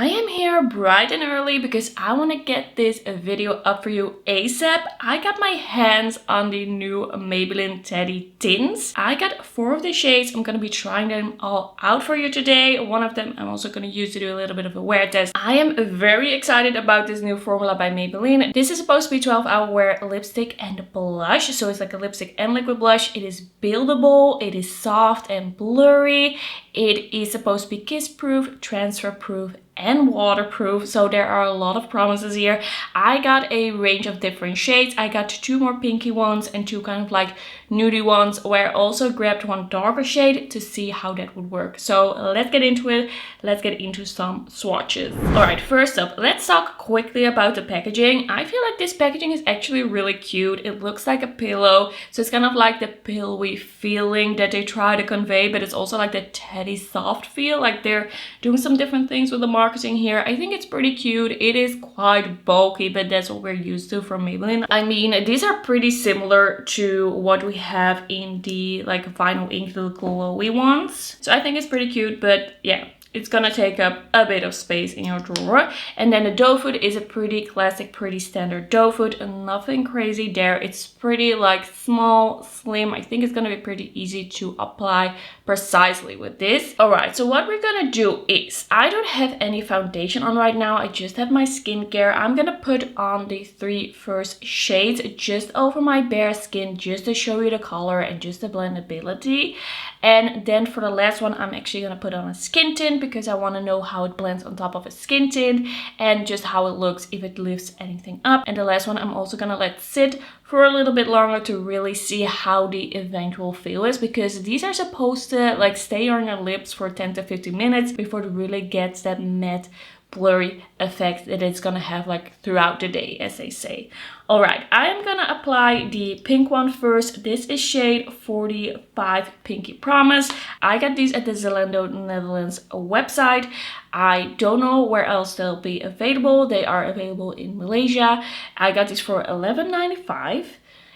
I am here bright and early because I want to get this video up for you ASAP. I got my hands on the new Maybelline Teddy Tints. I got 4 of the shades. I'm going to be trying them all out for you today. One of them I'm also going to use to do a little bit of a wear test. I am very excited about this new formula by Maybelline. This is supposed to be 12-hour wear lipstick and blush. So it's like a lipstick and liquid blush. It is buildable. It is soft and blurry. It is supposed to be kiss-proof, transfer-proof, and waterproof, so there are a lot of promises here. I got a range of different shades. I got 2 more pinky ones and 2 kind of like nudie ones, where I also grabbed 1 darker shade to see how that would work. So let's get into it. Let's get into some swatches. All right, first up, let's talk quickly about the packaging. I feel like this packaging is actually really cute. It looks like a pillow, so it's kind of like the pillowy feeling that they try to convey, but it's also like the teddy soft feel, like they're doing some different things with the marketing here. I think it's pretty cute. It is quite bulky, but that's what we're used to from Maybelline. I mean, these are pretty similar to what we have in the like vinyl ink, the glowy ones. So I think it's pretty cute, but yeah, it's gonna take up a bit of space in your drawer. And then the doe foot is a pretty classic, pretty standard doe foot, and nothing crazy there. It's pretty like small, slim. I think it's gonna be pretty easy to apply precisely with this. All right, so what we're gonna do is, I don't have any foundation on right now. I just have my skincare. I'm gonna put on the 3 first shades just over my bare skin, just to show you the color and just the blendability. And then for the last one, I'm actually gonna put on a skin tint because I want to know how it blends on top of a skin tint and just how it looks, if it lifts anything up. And the last one I'm also gonna let sit for a little bit longer to really see how the eventual feel is, because these are supposed to like stay on your lips for 10 to 15 minutes before it really gets that matte blurry effect that it's gonna have like throughout the day, as they say. All right, I am gonna apply the pink one first. This is shade 45 Pinky Promise. I got these at the Zalando Netherlands website. I don't know where else they'll be available. They are available in Malaysia. I got these for $11.95.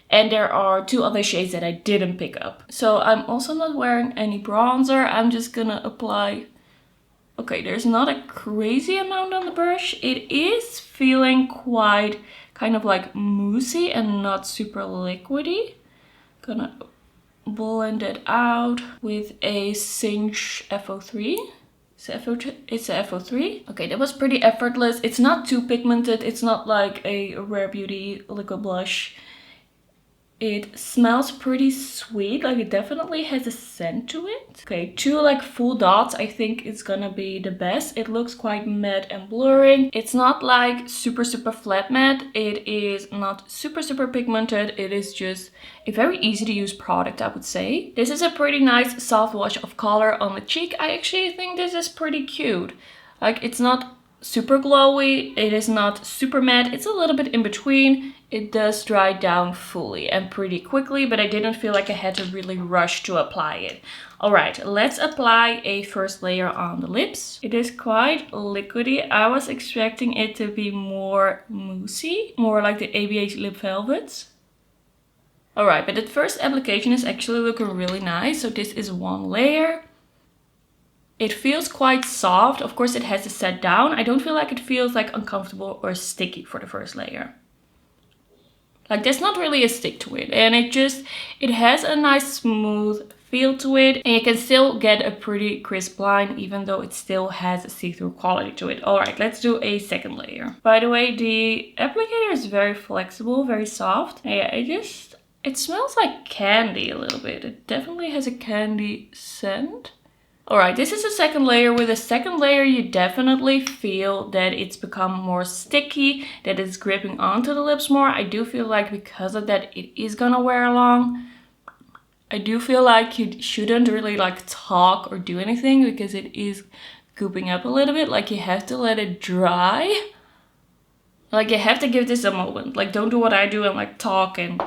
And there are 2 other shades that I didn't pick up. So I'm also not wearing any bronzer. I'm just gonna apply. Okay, there's not a crazy amount on the brush. It is feeling quite kind of like moussey and not super liquidy. Gonna blend it out with a Cinch FO3. It's a FO3. Okay, that was pretty effortless. It's not too pigmented. It's not like a Rare Beauty liquid blush. It smells pretty sweet, like it definitely has a scent to it. Okay, 2 like full dots, I think it's gonna be the best. It looks quite matte and blurring. It's not like super flat matte. It is not super pigmented. It is just a very easy to use product, I would say. This is a pretty nice soft wash of color on the cheek. I actually think this is pretty cute. Like, it's not super glowy, it is not super matte, it's a little bit in between. It does dry down fully and pretty quickly, but I didn't feel like I had to really rush to apply it. All right, let's apply a first layer on the lips. It is quite liquidy. I was expecting it to be more moussey, more like the ABH Lip Velvets. All right, but the first application is actually looking really nice. So this is 1 layer. It feels quite soft. Of course, it has to set down. I don't feel like it feels like uncomfortable or sticky for the first layer. Like, there's not really a stick to it. And it has a nice smooth feel to it. And you can still get a pretty crisp line, even though it still has a see-through quality to it. All right, let's do a second layer. By the way, the applicator is very flexible, very soft. And yeah, it smells like candy a little bit. It definitely has a candy scent. Alright, this is the second layer. With the second layer, you definitely feel that it's become more sticky, that it's gripping onto the lips more. I do feel like because of that, it is gonna wear along. I do feel like you shouldn't really like talk or do anything because it is gooping up a little bit. Like, you have to let it dry. Like, you have to give this a moment. Like, don't do what I do and like talk and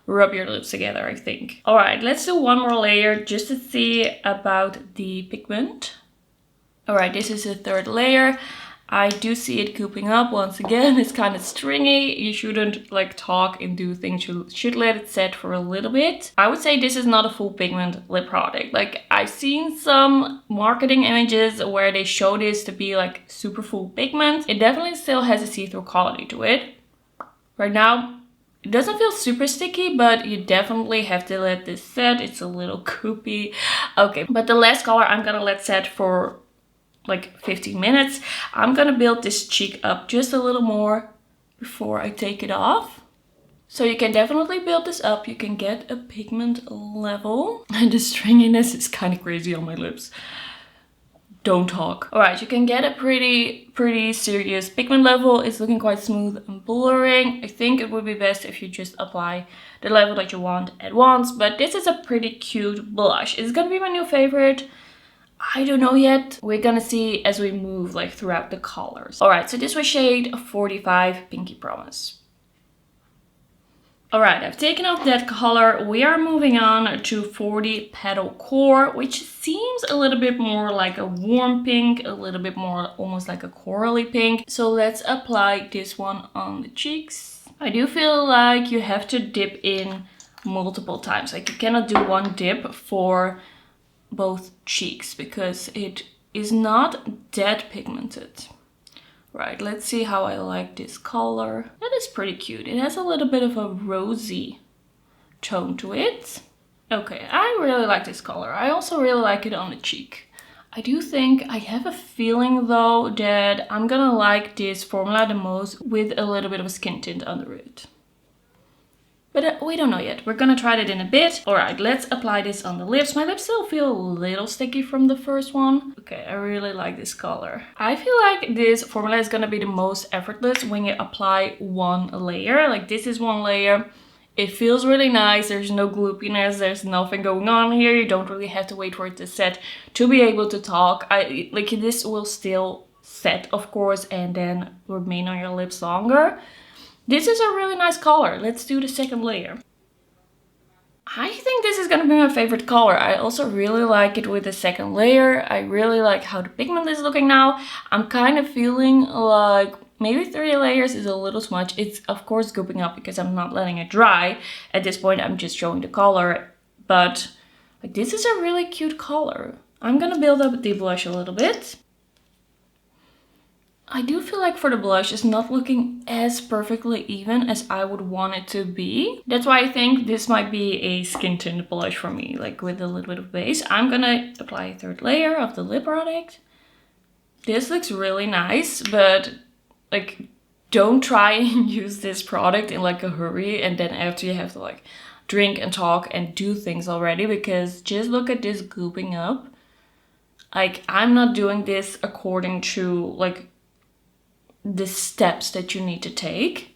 rub your lips together, I think. All right, let's do 1 more layer just to see about the pigment. All right, this is the 3rd layer. I do see it cooping up once again. It's kind of stringy. You shouldn't like talk and do things. You should let it set for a little bit. I would say this is not a full pigment lip product. Like I've seen some marketing images where they show this to be like super full pigment. It definitely still has a see-through quality to it. Right now, it doesn't feel super sticky, but you definitely have to let this set. It's a little goopy. Okay, but the last color I'm gonna let set for like 15 minutes. I'm gonna build this cheek up just a little more before I take it off. So you can definitely build this up. You can get a pigment level. And the stringiness is kind of crazy on my lips. Don't talk. All right, you can get a pretty serious pigment level. It's looking quite smooth and blurring. I think it would be best if you just apply the level that you want at once. But this is a pretty cute blush. It's gonna be my new favorite. I don't know yet. We're gonna see as we move like throughout the colors. All right, so this was shade 45 Pinky Promise. All right, I've taken off that color. We are moving on to 40 Petalcore, which seems a little bit more like a warm pink, a little bit more almost like a corally pink. So let's apply this one on the cheeks. I do feel like you have to dip in multiple times. Like you cannot do one dip for both cheeks because it is not that pigmented. Right, let's see how I like this color. That is pretty cute. It has a little bit of a rosy tone to it. Okay, I really like this color. I also really like it on the cheek. I do think I have a feeling though that I'm gonna like this formula the most with a little bit of a skin tint under it. But we don't know yet. We're gonna try it in a bit. All right, let's apply this on the lips. My lips still feel a little sticky from the first one. Okay, I really like this color. I feel like this formula is gonna be the most effortless when you apply one layer. Like this is one layer. It feels really nice. There's no gloopiness. There's nothing going on here. You don't really have to wait for it to set to be able to talk. Like this will still set, of course, and then remain on your lips longer. This is a really nice color. Let's do the second layer. I think this is gonna be my favorite color. I also really like it with the second layer. I really like how the pigment is looking now. I'm kind of feeling like maybe 3 layers is a little too much. It's of course gooping up because I'm not letting it dry. At this point, I'm just showing the color. But like this is a really cute color. I'm gonna build up the blush a little bit. I do feel like for the blush, it's not looking as perfectly even as I would want it to be. That's why I think this might be a skin tint blush for me, like with a little bit of base. I'm gonna apply a 3rd layer of the lip product. This looks really nice, but like don't try and use this product in like a hurry and then after you have to like drink and talk and do things already, because just look at this gooping up. Like I'm not doing this according to like the steps that you need to take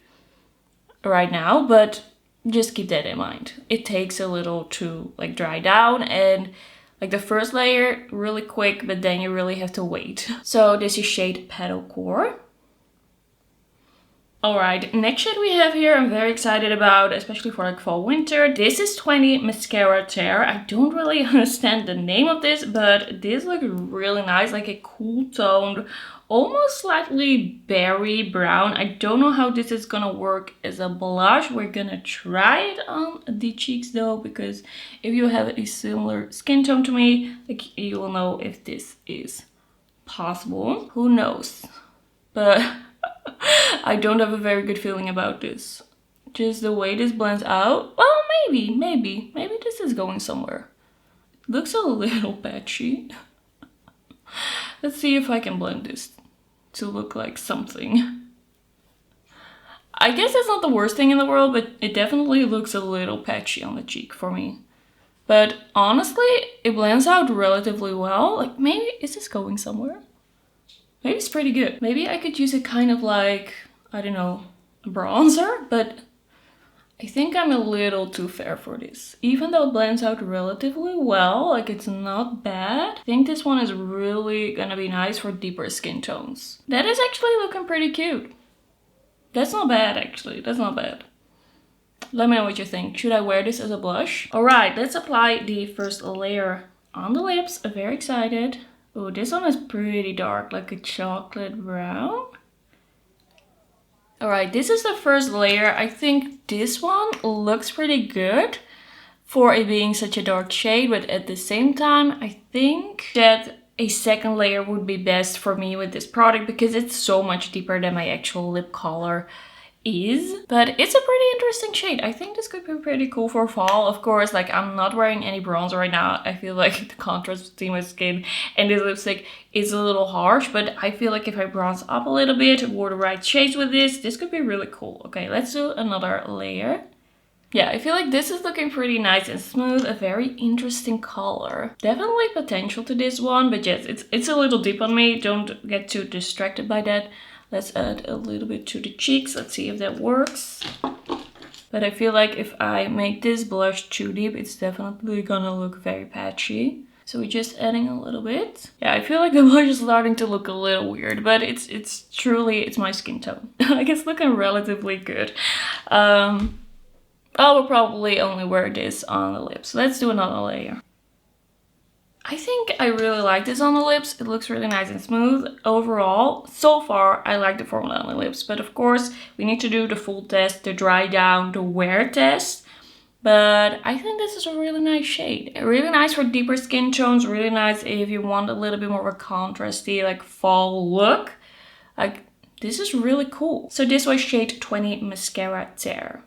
right now, but just keep that in mind. It takes a little to like dry down, and like the first layer really quick, but then you really have to wait. So this is shade Petalcore. Alright, next shade we have here I'm very excited about, especially for like fall winter. This is 20 Mascara Tear. I don't really understand the name of this, but this looks really nice, like a cool toned, almost slightly berry brown. I don't know how this is gonna work as a blush. We're gonna try it on the cheeks though, because if you have a similar skin tone to me, like you will know if this is possible. Who knows? But I don't have a very good feeling about this. Just the way this blends out. Well, maybe this is going somewhere. It looks a little patchy. Let's see if I can blend this to look like something. I guess it's not the worst thing in the world, but it definitely looks a little patchy on the cheek for me. But honestly, it blends out relatively well. Like maybe, is this going somewhere? Maybe it's pretty good. Maybe I could use it kind of like, I don't know, a bronzer, but I think I'm a little too fair for this. Even though it blends out relatively well, like it's not bad, I think this one is really gonna be nice for deeper skin tones. That is actually looking pretty cute. That's not bad actually, that's not bad. Let me know what you think. Should I wear this as a blush? Alright, let's apply the first layer on the lips. I'm very excited. Oh, this one is pretty dark, like a chocolate brown. Alright, this is the first layer. I think this one looks pretty good for it being such a dark shade, but at the same time, I think that a second layer would be best for me with this product because it's so much deeper than my actual lip color is. But it's a pretty interesting shade. I think this could be pretty cool for fall. Of course, like I'm not wearing any bronzer right now. I feel like the contrast between my skin and this lipstick is a little harsh, but I feel like if I bronze up a little bit, wore the right shades with this could be really cool. Okay, let's do another layer. Yeah, I feel like this is looking pretty nice and smooth, a very interesting color. Definitely potential to this one, but yes, it's a little deep on me. Don't get too distracted by that. Let's add a little bit to the cheeks. Let's see if that works. But I feel like if I make this blush too deep, it's definitely gonna look very patchy. So we're just adding a little bit. Yeah, I feel like the blush is starting to look a little weird, but it's truly, it's my skin tone. Like it's looking relatively good. I will probably only wear this on the lips. Let's do another layer. I think I really like this on the lips. It looks really nice and smooth. Overall, so far, I like the formula on the lips. But of course, we need to do the full test, the dry down, the wear test. But I think this is a really nice shade. Really nice for deeper skin tones. Really nice if you want a little bit more of a contrasty, like fall look. Like, this is really cool. So this was shade 20 Mascara Tear.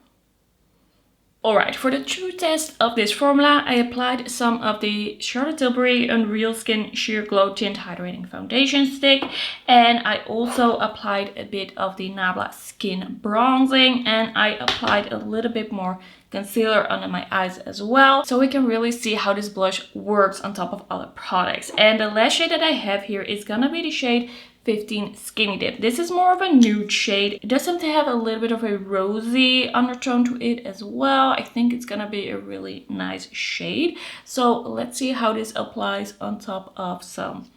Alright, for the true test of this formula, I applied some of the Charlotte Tilbury Unreal Skin Sheer Glow Tint Hydrating Foundation Stick. And I also applied a bit of the Nabla Skin Bronzing. And I applied a little bit more concealer under my eyes as well. So we can really see how this blush works on top of other products. And the last shade that I have here is gonna be the shade 15 Skinny Dip. This is more of a nude shade. It does seem to have a little bit of a rosy undertone to it as well. I think it's gonna be a really nice shade. So let's see how this applies on top of some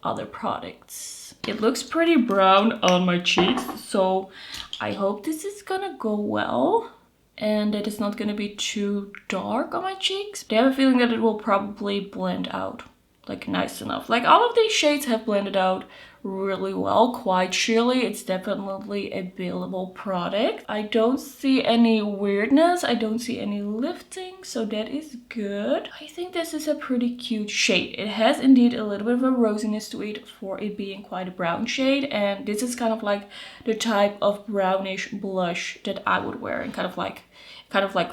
other products. It looks pretty brown on my cheeks, so I hope this is gonna go well and that it's not gonna be too dark on my cheeks. But I have a feeling that it will probably blend out like nice enough. Like all of these shades have blended out really well, quite sheerly. It's definitely a buildable product. I don't see any weirdness, I don't see any lifting, so that is good. I think this is a pretty cute shade. It has indeed a little bit of a rosiness to it for it being quite a brown shade, and this is kind of like the type of brownish blush that I would wear in kind of like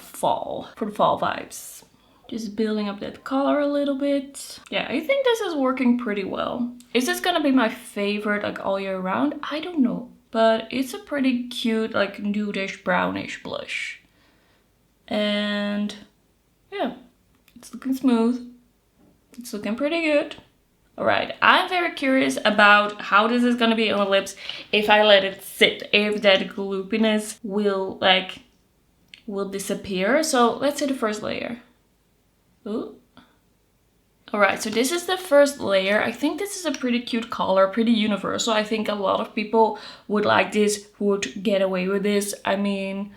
fall, for the fall vibes. Just building up that color a little bit. Yeah, I think this is working pretty well. Is this gonna be my favorite like all year round? I don't know. But it's a pretty cute like nudish brownish blush. And yeah, it's looking smooth. It's looking pretty good. Alright, I'm very curious about how this is gonna be on the lips if I let it sit. If that gloopiness will disappear. So let's say the first layer. Ooh. Alright, so this is the first layer. I think this is a pretty cute color, pretty universal. I think a lot of people would like this, would get away with this. I mean,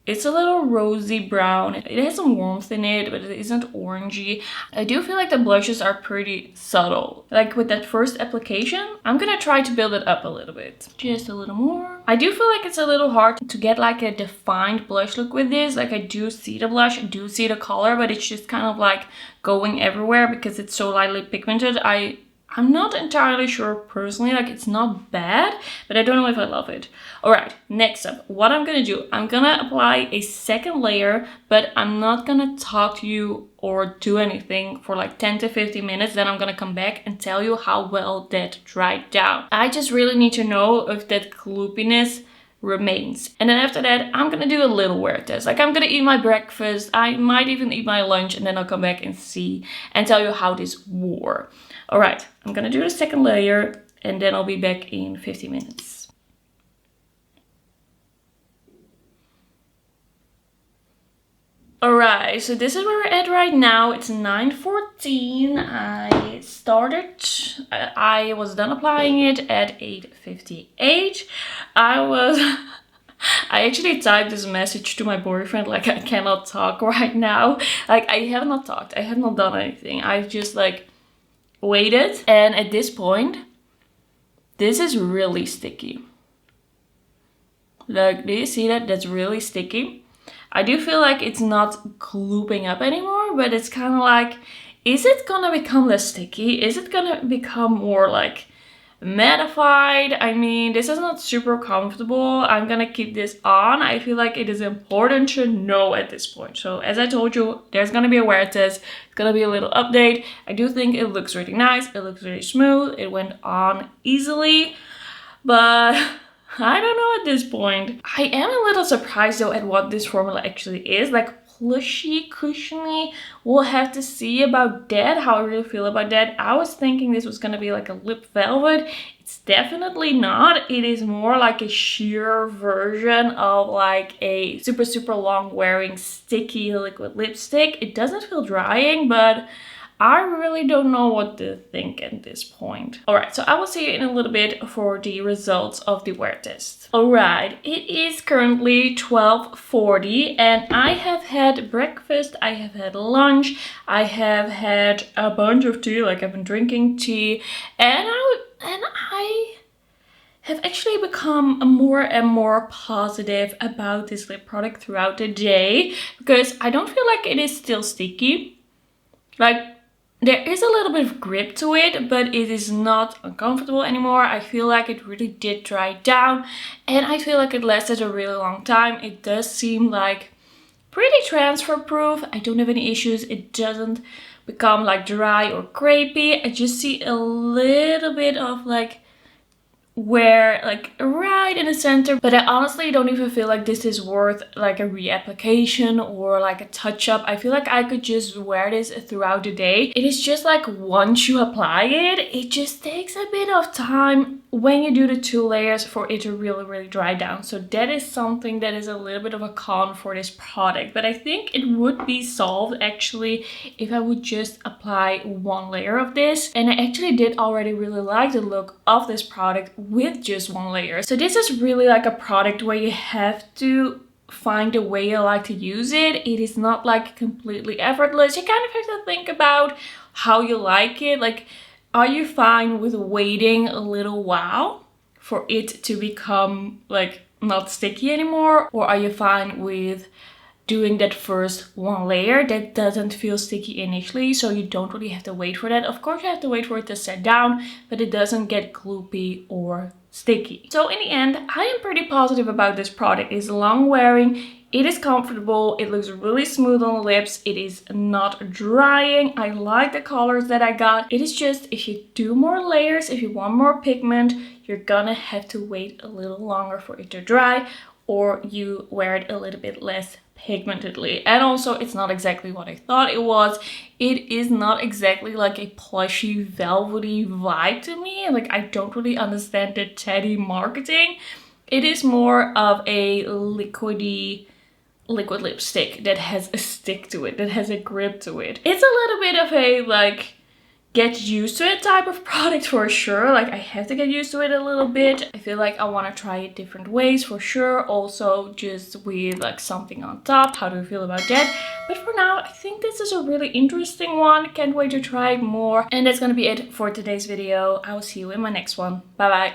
it's a little rosy brown. It has some warmth in it, but it isn't orangey. I do feel like the blushes are pretty subtle. Like with that first application, I'm gonna try to build it up a little bit. Just a little more. I do feel like it's a little hard to get like a defined blush look with this. Like I do see the blush, I do see the color, but it's just kind of like going everywhere because it's so lightly pigmented. I'm not entirely sure personally, like it's not bad, but I don't know if I love it. Alright, next up, what I'm gonna do, I'm gonna apply a second layer, but I'm not gonna talk to you or do anything for like 10 to 15 minutes. Then I'm gonna come back and tell you how well that dried down. I just really need to know if that gloopiness remains. And then after that, I'm gonna do a little wear test. Like I'm gonna eat my breakfast, I might even eat my lunch, and then I'll come back and see and tell you how this wore. Alright, I'm gonna do the second layer and then I'll be back in 15 minutes. Alright, so this is where we're at right now. It's 9:14. I was done applying it at 8:58. I actually typed this message to my boyfriend, like I cannot talk right now. Like I have not talked, I have not done anything. I've just like weighted. And at this point, this is really sticky. Like, do you see that? That's really sticky. I do feel like it's not glooping up anymore, but it's kind of like, is it gonna become less sticky? Is it gonna become more like mattified? I mean, this is not super comfortable. I'm gonna keep this on. I feel like it is important to know at this point. So as I told you, there's gonna be a wear test. It's gonna be a little update. I do think it looks really nice. It looks really smooth. It went on easily, but I don't know at this point. I am a little surprised though at what this formula actually is. Like, plushy, cushiony. We'll have to see about that, how I really feel about that. I was thinking this was gonna be like a lip velvet. It's definitely not. It is more like a sheer version of like a super long wearing sticky liquid lipstick. It doesn't feel drying, but I really don't know what to think at this point. Alright, so I will see you in a little bit for the results of the wear test. Alright, it is currently 12:40 and I have had breakfast, I have had lunch, I have had a bunch of tea, like I've been drinking tea, and I have actually become more and more positive about this lip product throughout the day, because I don't feel like it is still sticky. Like, there is a little bit of grip to it, but it is not uncomfortable anymore. I feel like it really did dry down, and I feel like it lasted a really long time. It does seem like pretty transfer proof. I don't have any issues. It doesn't become like dry or crepey. I just see a little bit of like wear, like right in the center, but I honestly don't even feel like this is worth like a reapplication or like a touch up. I feel like I could just wear this throughout the day. It is just like once you apply it, it just takes a bit of time when you do the 2 layers for it to really dry down. So that is something that is a little bit of a con for this product, but I think it would be solved actually if I would just apply 1 layer of this. And I actually did already really like the look of this product with just 1 layer. So this is really like a product where you have to find a way you like to use it. It is not like completely effortless. You kind of have to think about how you like it. Like, are you fine with waiting a little while for it to become like not sticky anymore? Or are you fine with doing that first 1 layer that doesn't feel sticky initially, so you don't really have to wait for that? Of course you have to wait for it to set down, but it doesn't get gloopy or sticky. So in the end, I am pretty positive about this product. It is long wearing, it is comfortable, it looks really smooth on the lips, it is not drying. I like the colors that I got. It is just, if you do more layers, if you want more pigment, you're gonna have to wait a little longer for it to dry, or you wear it a little bit less pigmentedly. And also, it's not exactly what I thought it was. It is not exactly like a plushy velvety vibe to me. Like, I don't really understand the teddy marketing. It is more of a liquidy liquid lipstick that has a stick to it, that has a grip to it. It's a little bit of a like get used to it type of product for sure. Like, I have to get used to it a little bit. I feel like I want to try it different ways for sure. Also just with like something on top. How do you feel about that? But for now, I think this is a really interesting one. Can't wait to try it more. And that's gonna be it for today's video. I will see you in my next one. Bye bye.